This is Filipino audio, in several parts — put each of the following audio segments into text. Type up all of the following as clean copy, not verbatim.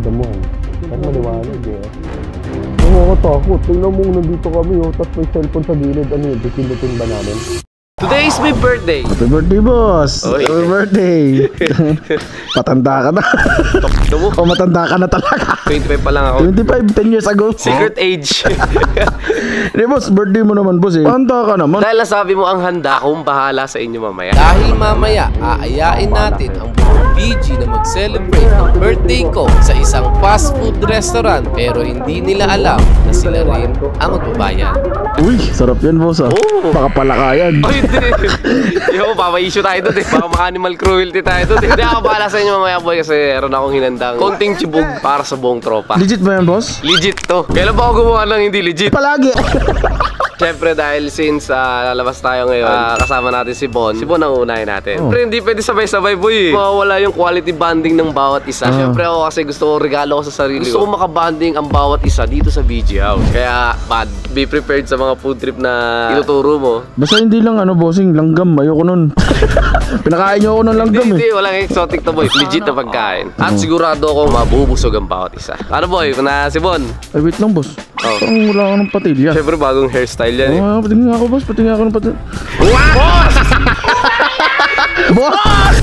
damuhan. Pero maliwanag eh. Nakakatakot. Tingnan mo nandito kami tapos may cellphone sa gilid. Ano yun? Bikin-bikin ba namin? Today is my birthday. Happy birthday, boss! Oy. Happy birthday! Patanda ka na. O matanda ka na talaga. 25 pa lang ako. 25, 10 years ago. Secret age. Hindi, boss, birthday mo naman, boss eh. Handa ka naman. Dahil nasabi mo ang handa, akong bahala sa inyo mamaya. Dahil mamaya, aayain natin ang buong BG na mag-celebrate ng birthday ko sa isang fast food restaurant pero hindi nila alam na sila rin ang magbabayad. Uy, sarap yan, boss ah. Oo. Baka palakayan. Ay, hindi. Yo, papa-issue tayo doon eh. Baka ma-animal cruelty tayo doon eh. Hindi ako bahala sa inyo mamaya, boy, kasi meron akong hinandang konting chibog para sa buong tropa. Legit ba yan, boss? Legit to. Kailan ba ako gumawa ng hindi legit? Palagi. Siyempre dahil since lalabas tayo ngayon, kasama natin si Bon. Si Bon ang unahin natin. Siyempre hindi pwede sabay-sabay, boy. Mawawala yung quality bonding ng bawat isa. Siyempre ako kasi gusto ko regalo ko sa sarili ko. Gusto ko makabanding ang bawat isa dito sa BG House. Kaya, bad, be prepared sa mga food trip na ituturo mo. Basta hindi lang bossing, langgam. Ayoko nun. Pinakain niyo ako ng langgam eh. Hindi, walang exotic to, boy. Legit na pagkain. At sigurado ako mabubusog ang bawat isa. Ano, boy? Na si Bon? Ay, wait lang, boss. Oh. Parang wala ka ng patilya. Siyempre bagong hairstyle yan eh. Patingin ako, boss. Patingin ako ng patilya. Boss! Boss!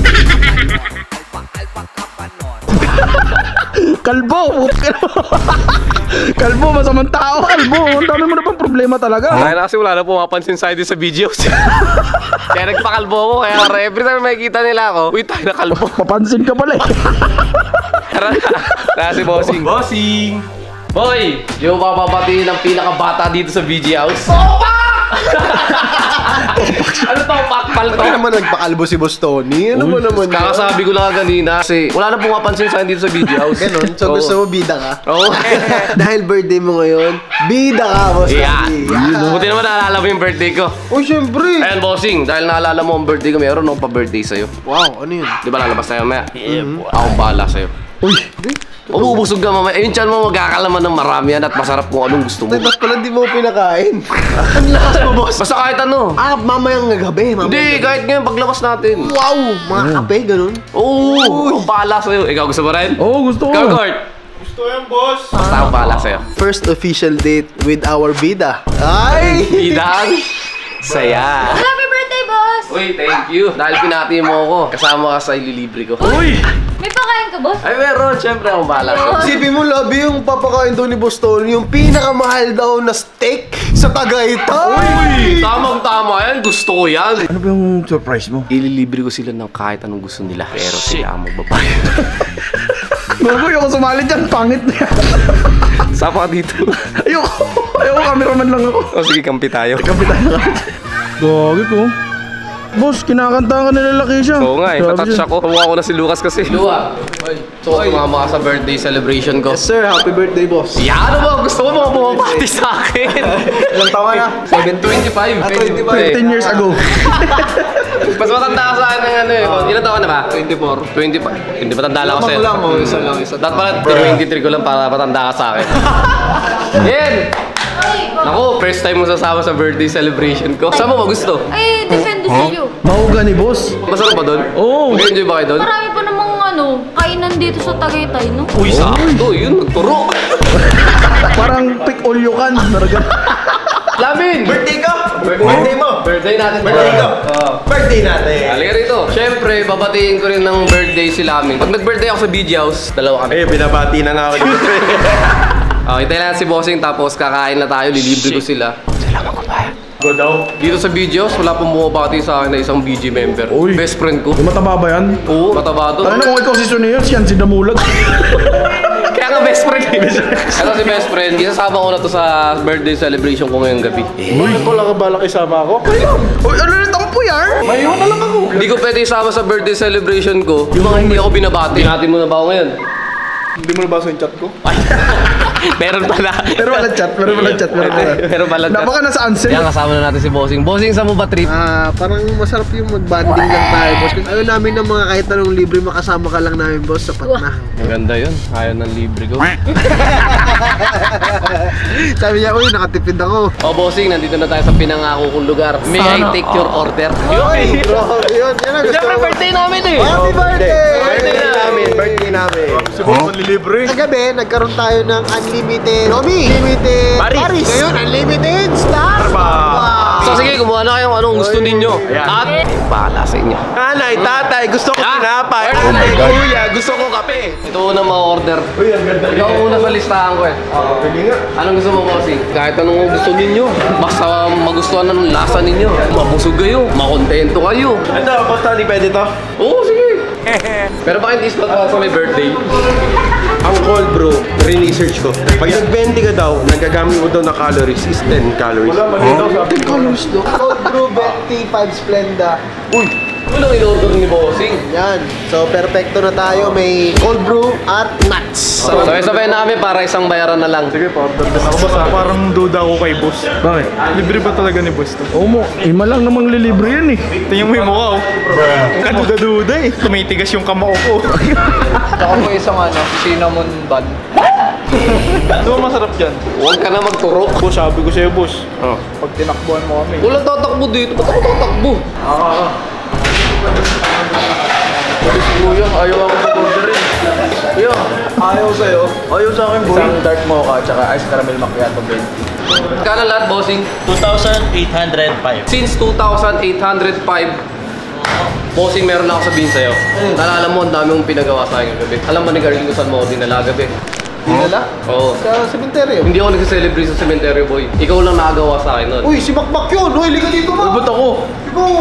Kalbo! Kalbo, masamang tao, kalbo. Ang dami mo na pang problema talaga. Kaya na kasi wala na pumapansin sa'yo din sa videos. Kaya nagpakalbo ako. Kaya every time makikita nila ako, uy, tayo na kalbo. Papansin ka pala eh. Tara na si Bossing. Bossing! Boy! Yung papapatiin ng pinakabata dito sa BG House. Ano to? Pakpal to? Ano naman nagpakalbo si Boss Tony? Ano mo naman yun? Kakasabi ko lang kanina kasi wala na pumapansin sa'yo dito sa BG House. Ganon? So gusto mo bida ka? Oo. Dahil birthday mo ngayon, bida ka, Boss Tony. Buti naman naalala mo yung birthday ko. Oh, syempre. Ayan, Bossing, dahil naalala mo ang birthday ko, meron akong pa-birthday sa'yo. Wow, ano yun? Di ba lalabas tayo mamaya? Akong bahala sa'yo. Uy, Ubusog ka mamaya. Yung tiyan mo magkakalaman ng marami yan at masarap kung anong gusto mo. Ba't pala di mo pinakain? Ang lakas mo, boss. Basta kahit ano. Mamayang gabi. Hindi, kahit ngayon paglabas natin. Wow, mga kape, ganun. Oo, akong bahala sa'yo. Ikaw gusto mo rin? oo, gusto ko. Ikaw, Kurt. Gusto yan, boss. Basta akong bahala sa'yo. First official date with our bida. Ay! Bidang saya. Happy birthday, boss! Uy, thank you. Dahil pinati mo ako, kasama ka sa ililibre ko. Uy! May pakain ka, boss? Ay, meron. Siyempre akong bahala sa'yo. Isipin mo, labi yung papakain daw ni Boss Tony, yung pinakamahal daw na steak sa Tagaytay. Uy! Tamang-tama yan. Gusto ko yan. Ano ba yung surprise mo? Ililibre ko sila ng kahit anong gusto nila. Pero sila ang magbabayad. Bago, ayoko sumali dyan. Pangit na yan. Sapa ka dito. Ayoko, cameraman lang ako. O sige, kampi tayo. Kapitan na kami. Gagi ko. Boss, kinakanta ka nila Lakeisha. Oo nga eh, Grabe natouch siya. ako. Kumuha ko na si Lucas kasi. Lua, so kumama ka sa birthday celebration ko. Yes, sir. Happy birthday, boss. Yan, ano ba? Gusto ko mga bumabati sa akin. Ilang taon na? 25. 25. 15 years ago. Mas matanda ka sa akin ng ano eh. Ilan taon na ba? 24. 25. Hindi, matanda lang ako sa'yo. Lang, isa lang, isa. Dapat pala 23 ko lang para matanda ka sa akin. Yan! Naku, first time mo sasama sa birthday celebration ko. Saan mo ba gusto? Ay, defend sa'yo. Mahuga ni boss. Masarap ba doon? Oo. Mag-enjoy ba kayo doon? Marami pa namang kainan dito sa Tagaytay, no? Uy, sakto. Yun, nagturo. Parang pick all you can. Lamin! Birthday ko? Birthday mo? Birthday natin. Birthday ko? Birthday natin. Halika rito. Siyempre, babatiin ko rin ng birthday si Lamin. Pag nag-birthday ako sa BG House, dalawa kami. Binabati na nga ako dito. Hintay lang si Bossing tapos kakain na tayo, lilibre ko sila. Sila magbabayad. Go daw. Dito sa BG House, wala pong bumabati sa akin na isang BG member. Uy. Best friend ko. Yung mataba ba yan? Oo, mataba to. Ano kung ikaw si Sunayos, yan si Damulag. Kaya nga best friend eh. Ano si best friend? Isasama ko na to sa birthday celebration ko ngayong gabi. Bakit ko lang balak isama ako? Uy, ano rin tampo yan? Mayon na lang ako. Hindi ko pwede isama sa birthday celebration ko yung mga hindi ako binabati. Natin mo na ba ako ngayon? Hindi mo nabasa yung chat ko? Meron pala. Pero walang chat, pero walang chat. Meron pala. Napaka nasa answer. Yan, kasama na natin si Bossing. Bossing, saan mo ba trip? Parang masarap yung mag-banding lang tayo, boss. Kasi ayaw namin ng mga kahit anong libre, makasama ka lang namin, boss. Sapat na. Maganda yun. Ayaw ng libre ko. Sabi niya, uy, nakatipid ako. Bossing, nandito na tayo sa pinangako kong lugar. May I take your order? Uy, bro, yun ang gusto Siyempre, ko. birthday namin eh! Happy birthday! Birthday namin! Birthday namin. Manlilibre. Kagabi, nagkaroon tayo ng unlimited Nomi, unlimited Paris. Ngayon, unlimited Starbucks. So sige, kumuha na kayong anong gusto ninyo. At bahala sa inyo. Nanay, tatay, gusto ko tinapay. Oh my God. Kuya, gusto ko kape. Ito una ma-order. Uy, ang ganda. Ikaw una sa listahan ko eh. Pwede nga. Anong gusto mo, bossing? Kahit anong gusto ninyo. Basta magustuhan ng lasa ninyo. Mabusog kayo. Makontento kayo. Ito, basta di pwede to. Oo, sige. Pero bakit ispat pa sa may birthday? Ang cold brew, re-research ko. Pag nag-20 ka daw, nagagamit mo daw na calories is 10 calories. Wala, mali daw sabi. Colors do. Cold brew, 25 Splenda. Unang in-order ni bossing. Yan. So, perfecto na tayo. May cold brew at nuts. So, sabay namin para isang bayaran na lang. Sige, pa-order din ako. Basta parang duda ako kay boss. Bakit? Libre ba talaga ni boss to? Oo mo, ima lang namang lilibre yan eh. Tingnan mo yung mukha oh. Kaduda-duda eh. Tumitigas yung kamao ko. Ako po isang cinnamon bun. Ano ba masarap dyan? Huwag ka na magturo. Boss, sabi ko sa'yo boss. Pag tinakbuhan mo kami. Walang tatakbo dito. Ba't ako tatakbo? Kuya, ayaw ako mag-order eh. Kuya, ayaw sa'yo. Ayaw sa akin, boy. Isang dark mocha, tsaka ice caramel macchiato blend. Kala lahat, bossing? 2,805. Since 2,805, bossing, meron na ako sabihin sa'yo. Naalala mo, ang dami mong pinagawa sa akin gabi. Alam mo ni Garling kung saan mo ako dinala gabi? Dinala? Oo. Sa cemetery. Hindi ako nag-celebrate sa cemetery, boy. Ikaw lang nakagawa sa akin nun. Uy, si Makmak yun. Uy, liga dito mo. Ba't ako? Ikaw.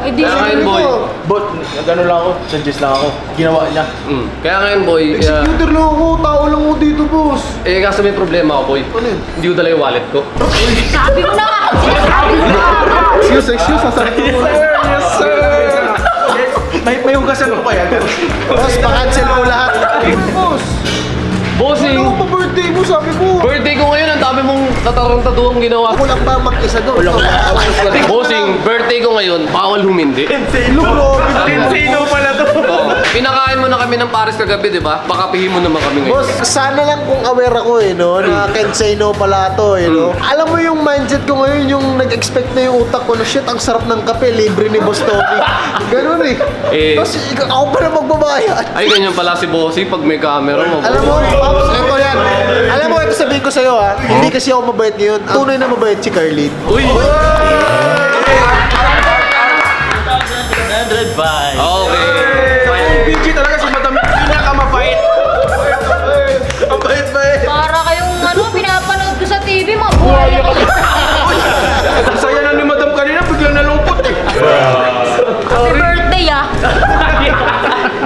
Eh, di Kaya siya. ngayon, boy. But, nag-ano lang ako, suggest lang ako. Ginawa niya. Kaya ngayon, boy. Executor lang ako. Tao lang ako dito, boss. Kaso may problema ako, boy. Ano yun? Hindi ko dala yung wallet ko. Sabi ko na nga. Sabi ko na nga. Excuse. Sasarap mo. Yes, sir! May hugasan ko kaya. Boss, pa-cancel mo lahat. Boss. Bossing! Ano pa birthday mo, sabi mo? Birthday ko ngayon, ang dami mong tatarantatuang ginawa. Ako lang ba mag-isa doon? Bossing, birthday ko ngayon, bawal humindi. Sino, bro? Sino pala to? Pinakain mo na kami ng Paris kagabi, di ba? Pakapihin mo naman kami ngayon. Boss, sana lang kung aware ako no, na can't say no pala to no. Alam mo yung mindset ko ngayon, yung nag-expect na yung utak ko na shit, ang sarap ng kape, libre ni Boss Tony. Ganun Tapos ako pa na magbabayad. Ay, ganyan pala si Bossing pag may camera mo. Alam mo, Pops, ito yan. Alam mo, ito sabihin ko sa'yo hindi kasi ako mabait ngayon. Ang tunay na mabait si Carlene. Uy! 105. Okay. PG talaga si Madam pinakamabait. Ang bait-bait. Para kayong pinapanood ko sa TV, mga buhay ako. Ang saya na ni Madam kanina, biglang nalungkot eh. Happy birthday,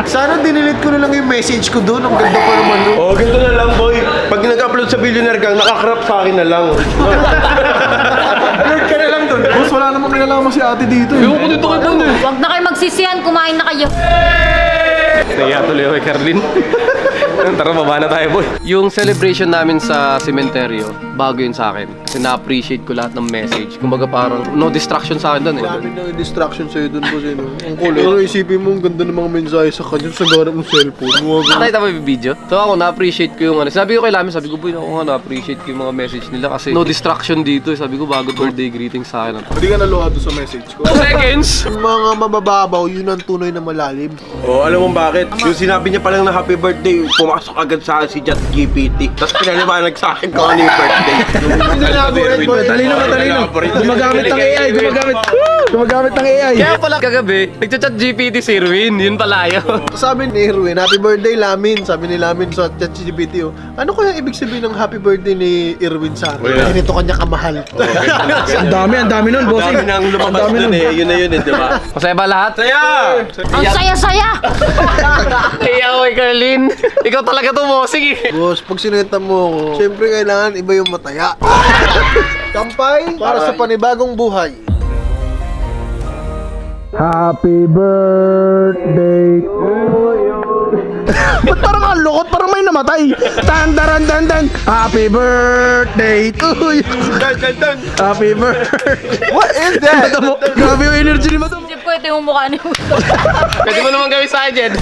Sana dinilit ko na lang yung message ko doon. Ang ganda pa naman, no? Oh, ganito na lang, boy. Pag nag-upload sa Billionaire Gang, nakakrap sa akin na lang. Alert ka na lang doon. Boss, wala namang kinalaman si ate dito eh. Ewan ko dito kay Bon eh. Huwag na kayo magsisiyan, kumain na kayo. Naya tuloy ako kay Carlin. Tara, baba na tayo, boy. Yung celebration namin sa sementeryo, bago yun sa akin. Kasi na-appreciate ko lahat ng message. Kumbaga parang no distraction sa akin doon eh. Marami na distraction sa'yo doon, boss. Ang cool. Pero isipin mo, ang ganda ng mga mensahe sa kanya sa garap ng cellphone. Nakita mo yung video? So ako, na-appreciate ko yung Sabi ko kay Lamin, sabi ko, boy, ako nga na-appreciate ko yung mga message nila kasi no distraction dito eh. Sabi ko, bago birthday greeting sa akin. Hindi ka naluhado sa message ko. 2 seconds! Yung mga mabababaw, yun ang tunay na malalim. Oh, alam mo bakit? Yung sinabi niya palang na happy birthday, pumasok agad sa akin si ChatGPT. Tapos pinaliwanag sa akin kung ano yung birthday. Hindi na ako red boy. Talino. Gumagamit ng AI, gumagamit ng AI. Kaya pala kagabi, nagchat GPT si Irwin, yun pala yun. Sabi ni Erwin, happy birthday Lamin. Sabi ni Lamin sa ChatGPT, ano kaya ibig sabihin ng happy birthday ni Erwin sa akin? Ganito kanya kamahal. Ang dami nun, boss. Dami nang lumabas dun eh. Yun na yun eh, di ba? Masaya ba lahat? Saya! Ang saya-saya! Kaya ako kay Carlin. Ikaw talaga to, bossing eh. Boss, pag sineta mo ako, siyempre kailangan iba yung mataya. Kampay para sa panibagong buhay. Happy birthday. Ba't parang ang lukot? Parang may namatay. Tan. Happy birthday to you. Dan. Happy birthday. What is that? Grabe yung energy ni Madam. Hindi pwede yung mukha ni Muto. Pwede mo naman gawin sa akin, Jed.